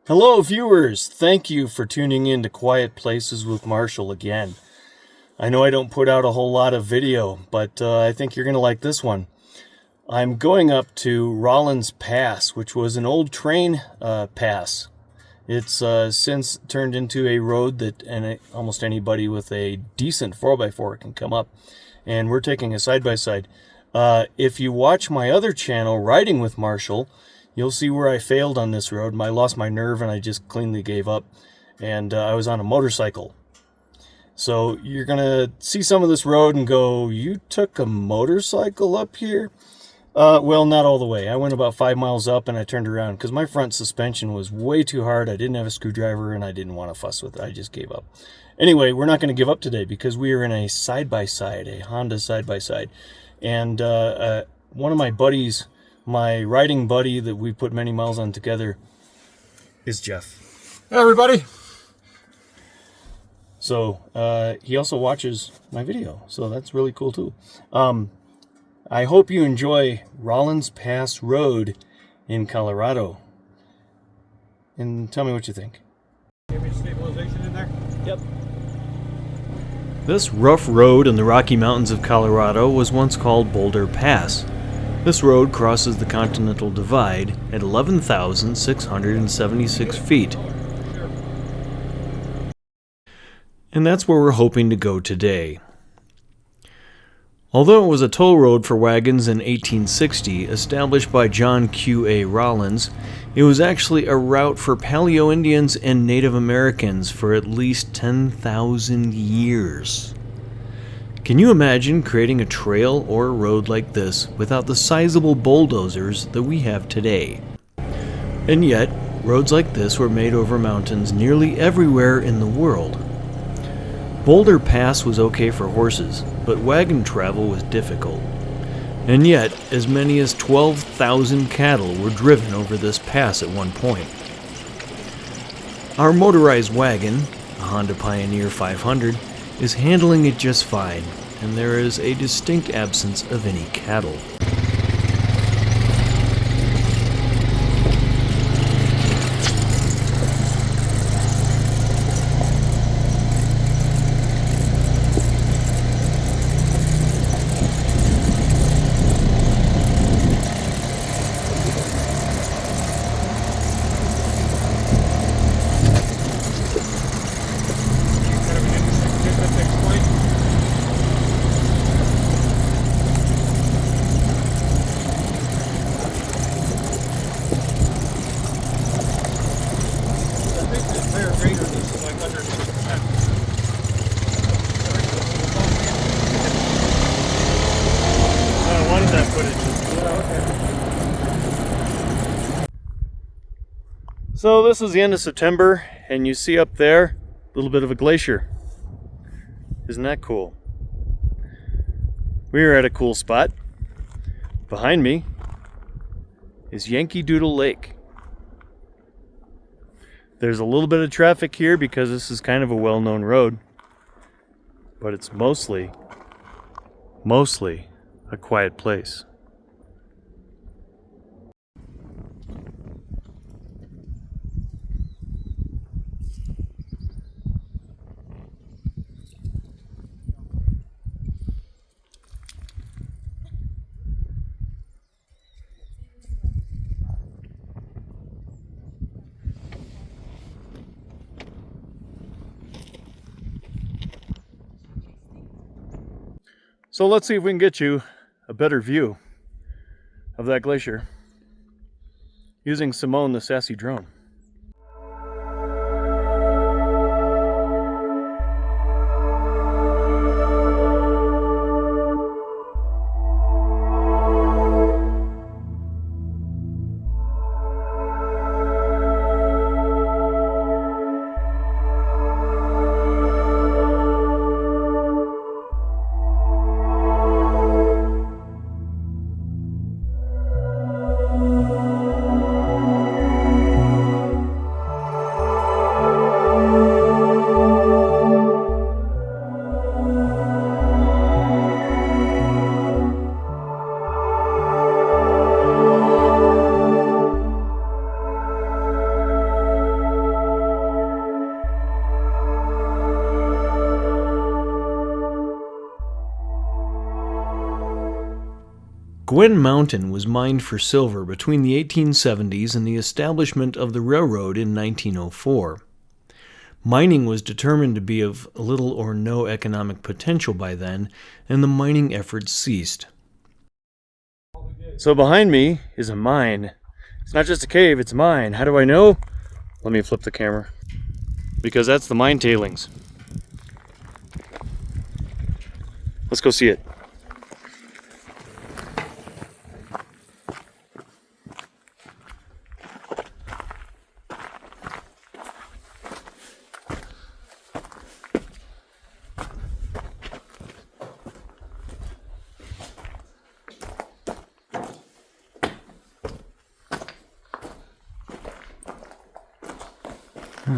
Hello viewers, thank you for tuning in to Quiet Places with Marshall again. I know I don't put out a whole lot of video, but I think you're going to like this one. I'm going up to Rollins Pass, which was an old train pass. It's since turned into a road that almost anybody with a decent 4x4 can come up. And we're taking a side-by-side. If you watch my other channel, Riding with Marshall, you'll see where I failed on this road. I lost my nerve and I just cleanly gave up. And I was on a motorcycle. So you're going to see some of this road and go, you took a motorcycle up here? Well, not all the way. I went about 5 miles up and I turned around because my front suspension was way too hard. I didn't have a screwdriver and I didn't want to fuss with it. I just gave up. Anyway, we're not going to give up today because we are in a side-by-side, a Honda side-by-side. And one of my buddies, my riding buddy that we put many miles on together, is Jeff. Hey everybody. So he also watches my video, so that's really cool too. I hope you enjoy Rollins Pass Road in Colorado. And tell me what you think. Give me stabilization in there? Yep. This rough road in the Rocky Mountains of Colorado was once called Boulder Pass. This road crosses the Continental Divide at 11,676 feet. And that's where we're hoping to go today. Although it was a toll road for wagons in 1860, established by John Q.A. Rollins, it was actually a route for Paleo-Indians and Native Americans for at least 10,000 years. Can you imagine creating a trail or a road like this without the sizable bulldozers that we have today? And yet, roads like this were made over mountains nearly everywhere in the world. Boulder Pass was okay for horses, but wagon travel was difficult. And yet, as many as 12,000 cattle were driven over this pass at one point. Our motorized wagon, a Honda Pioneer 500, is handling it just fine, and there is a distinct absence of any cattle. So this is the end of September, and you see up there a little bit of a glacier. Isn't that cool? We are at a cool spot. Behind me is Yankee Doodle Lake. There's a little bit of traffic here because this is kind of a well-known road, but it's mostly a quiet place. So let's see if we can get you a better view of that glacier using Simone the Sassy Drone. Gwin Mountain was mined for silver between the 1870s and the establishment of the railroad in 1904. Mining was determined to be of little or no economic potential by then, and the mining efforts ceased. So behind me is a mine. It's not just a cave, it's a mine. How do I know? Let me flip the camera. Because that's the mine tailings. Let's go see it.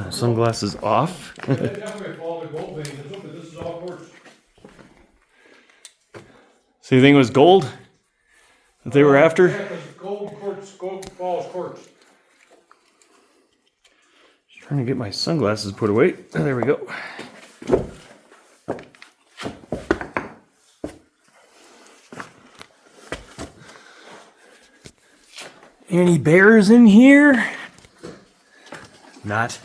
Sunglasses off. Definitely follow the gold vein. Look, this is all quartz. So you think it was gold that they were after? Yeah, because gold quartz, gold follows quartz. Just trying to get my sunglasses put away. There we go. Any bears in here? Not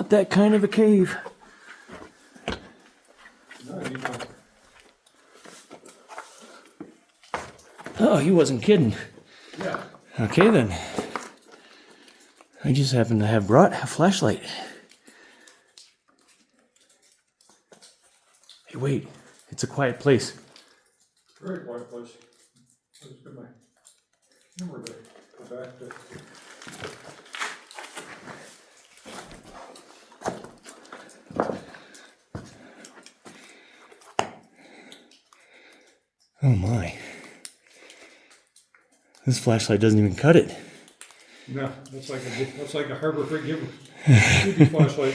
that kind of a cave. Oh, he wasn't kidding. Yeah. Okay then. I just happen to have brought a flashlight. Hey, wait. It's a quiet place. Very quiet place. Let's get my camera to go back to. Oh my. This flashlight doesn't even cut it. No, that's like a Harbor Freight giver. Flashlight.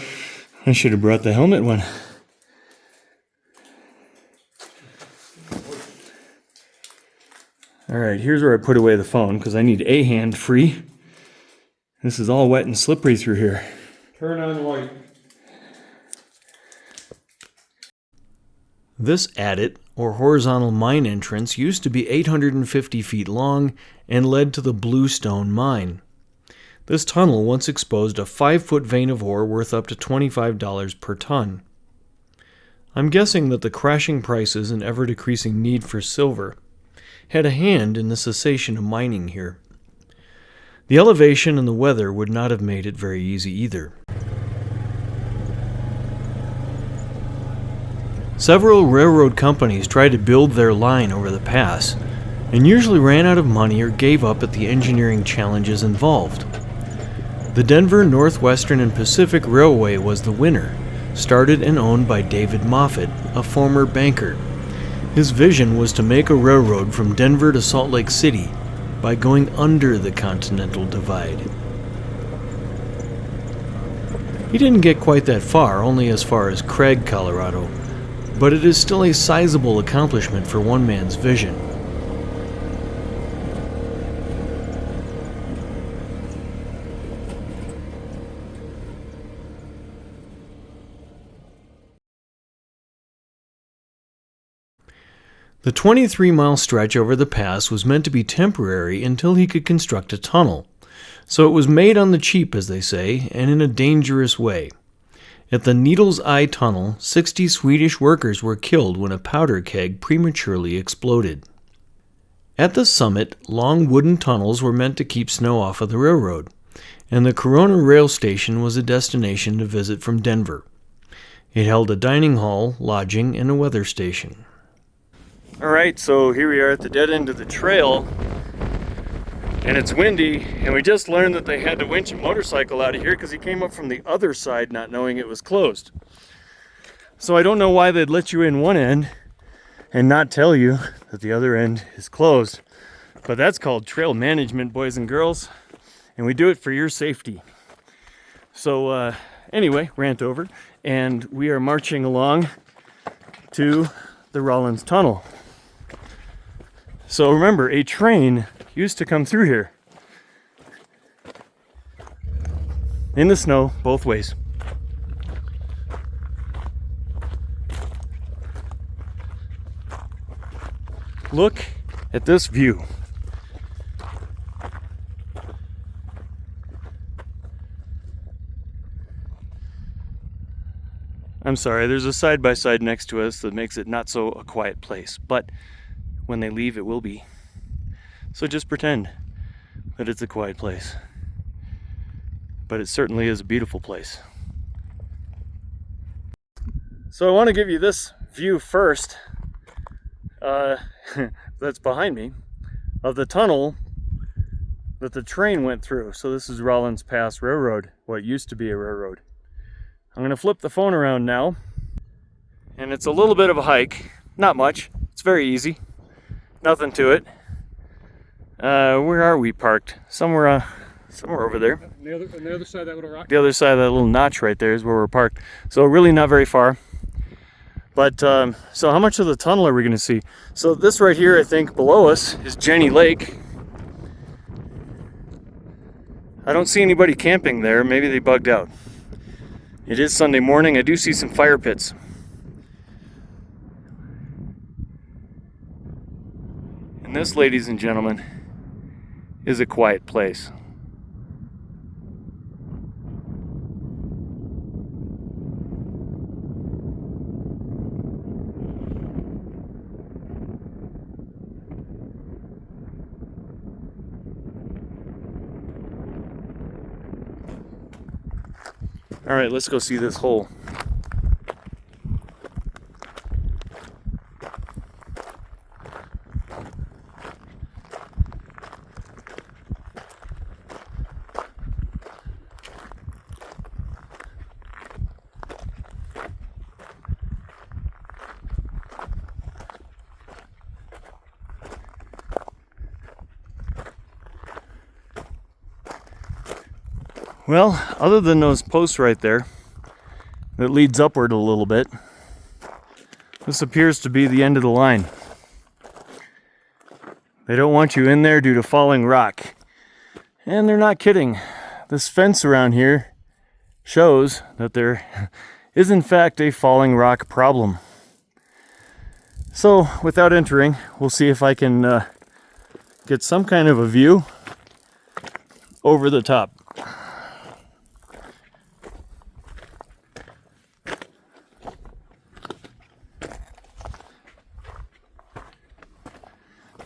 I should have brought the helmet one. Alright, here's where I put away the phone because I need a hand free. This is all wet and slippery through here. Turn on the light. This adit, or horizontal mine entrance, used to be 850 feet long and led to the Bluestone Mine. This tunnel once exposed a 5-foot vein of ore worth up to $25 per ton. I'm guessing that the crashing prices and ever-decreasing need for silver had a hand in the cessation of mining here. The elevation and the weather would not have made it very easy either. Several railroad companies tried to build their line over the pass, and usually ran out of money or gave up at the engineering challenges involved. The Denver, Northwestern, and Pacific Railway was the winner, started and owned by David Moffett, a former banker. His vision was to make a railroad from Denver to Salt Lake City by going under the Continental Divide. He didn't get quite that far, only as far as Craig, Colorado, but it is still a sizable accomplishment for one man's vision. The 23-mile stretch over the pass was meant to be temporary until he could construct a tunnel, so it was made on the cheap, as they say, and in a dangerous way. At the Needle's Eye Tunnel, 60 Swedish workers were killed when a powder keg prematurely exploded. At the summit, long wooden tunnels were meant to keep snow off of the railroad, and the Corona Rail Station was a destination to visit from Denver. It held a dining hall, lodging, and a weather station. Alright, so here we are at the dead end of the trail, and it's windy, and we just learned that they had to winch a motorcycle out of here because he came up from the other side not knowing it was closed. So I don't know why they'd let you in one end and not tell you that the other end is closed. But that's called trail management, boys and girls, and we do it for your safety. So anyway, rant over, and we are marching along to the Rollins Tunnel. So remember, a train used to come through here in the snow both ways. Look at this view. I'm sorry, there's a side-by-side next to us that makes it not so a quiet place, but when they leave it will be. So just pretend that it's a quiet place. But it certainly is a beautiful place. So I want to give you this view first, that's behind me, of the tunnel that the train went through. So this is Rollins Pass Road, what used to be a railroad. I'm going to flip the phone around now, and it's a little bit of a hike, not much, it's very easy, nothing to it. Where are we parked? Somewhere over there. On the other side of that little rock? The other side of that little notch right there is where we're parked. So really not very far. But, so how much of the tunnel are we going to see? So this right here, I think, below us is Jenny Lake. I don't see anybody camping there. Maybe they bugged out. It is Sunday morning. I do see some fire pits. And this, ladies and gentlemen, is a quiet place. All right, let's go see this hole. Well, other than those posts right there that leads upward a little bit, this appears to be the end of the line. They don't want you in there due to falling rock. And they're not kidding. This fence around here shows that there is in fact a falling rock problem. So without entering, we'll see if I can get some kind of a view over the top.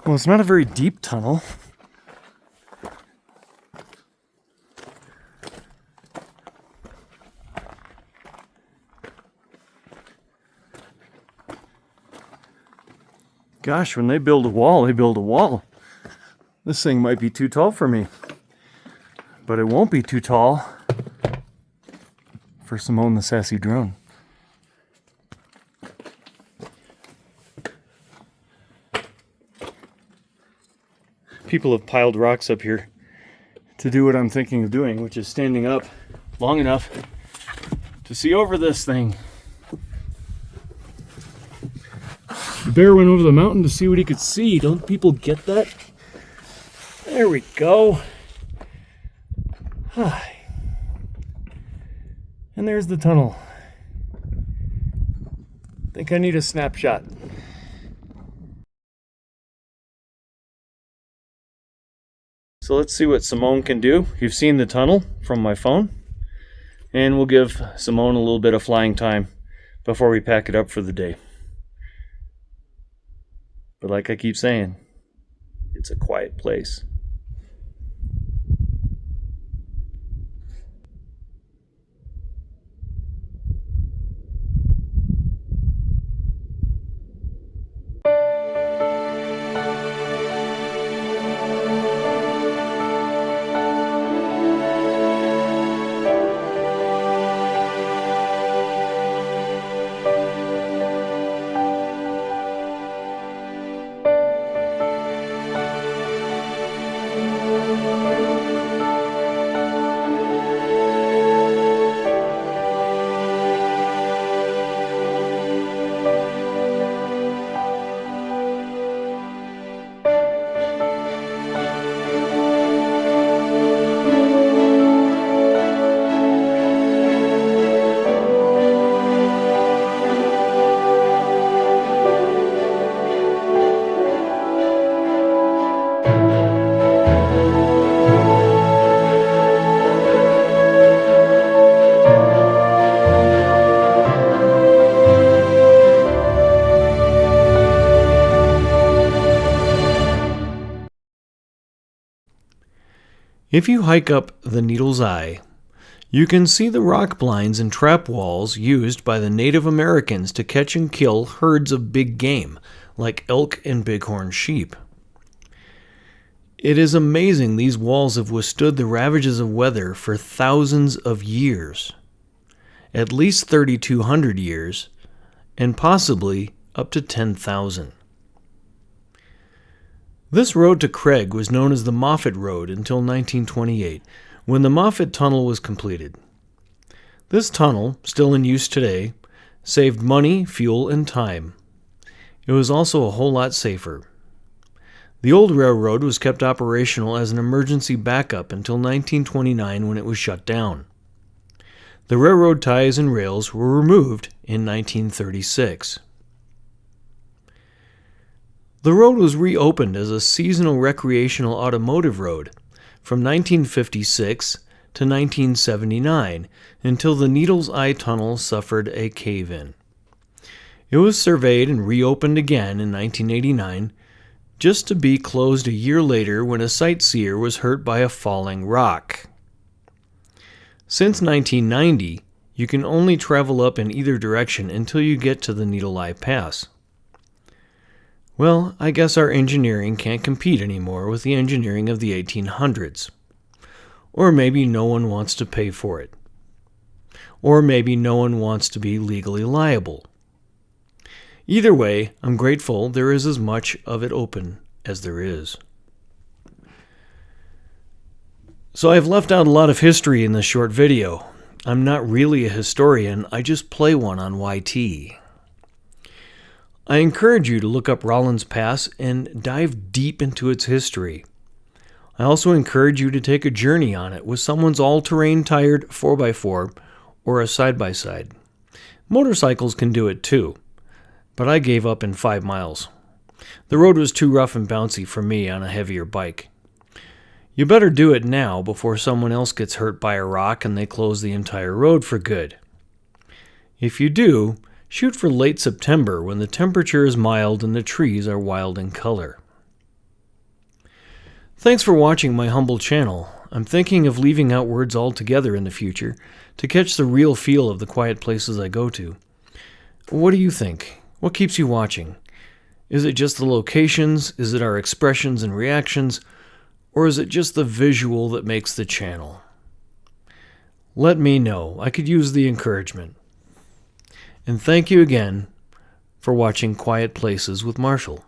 Well, it's not a very deep tunnel. Gosh, when they build a wall, they build a wall. This thing might be too tall for me, but it won't be too tall for Simone the Sassy Drone. People have piled rocks up here to do what I'm thinking of doing, which is standing up long enough to see over this thing. The bear went over the mountain to see what he could see. Don't people get that? There we go. Hi. And there's the tunnel. I think I need a snapshot. So let's see what Simone can do. You've seen the tunnel from my phone, and we'll give Simone a little bit of flying time before we pack it up for the day. But like I keep saying, it's a quiet place. If you hike up the Needle's Eye, you can see the rock blinds and trap walls used by the Native Americans to catch and kill herds of big game, like elk and bighorn sheep. It is amazing these walls have withstood the ravages of weather for thousands of years, at least 3,200 years, and possibly up to 10,000. This road to Craig was known as the Moffat Road until 1928, when the Moffat Tunnel was completed. This tunnel, still in use today, saved money, fuel, and time. It was also a whole lot safer. The old railroad was kept operational as an emergency backup until 1929 when it was shut down. The railroad ties and rails were removed in 1936. The road was reopened as a seasonal recreational automotive road from 1956 to 1979 until the Needle's Eye Tunnel suffered a cave-in. It was surveyed and reopened again in 1989, just to be closed a year later when a sightseer was hurt by a falling rock. Since 1990, you can only travel up in either direction until you get to the Needle Eye Pass. Well, I guess our engineering can't compete anymore with the engineering of the 1800s. Or maybe no one wants to pay for it. Or maybe no one wants to be legally liable. Either way, I'm grateful there is as much of it open as there is. So I've left out a lot of history in this short video. I'm not really a historian, I just play one on YT. I encourage you to look up Rollins Pass and dive deep into its history. I also encourage you to take a journey on it with someone's all-terrain tired 4x4 or a side-by-side. Motorcycles can do it too, but I gave up in 5 miles. The road was too rough and bouncy for me on a heavier bike. You better do it now before someone else gets hurt by a rock and they close the entire road for good. If you do, shoot for late September when the temperature is mild and the trees are wild in color. Thanks for watching my humble channel. I'm thinking of leaving out words altogether in the future to catch the real feel of the quiet places I go to. What do you think? What keeps you watching? Is it just the locations? Is it our expressions and reactions? Or is it just the visual that makes the channel? Let me know. I could use the encouragement. And thank you again for watching Quiet Places with Marshall.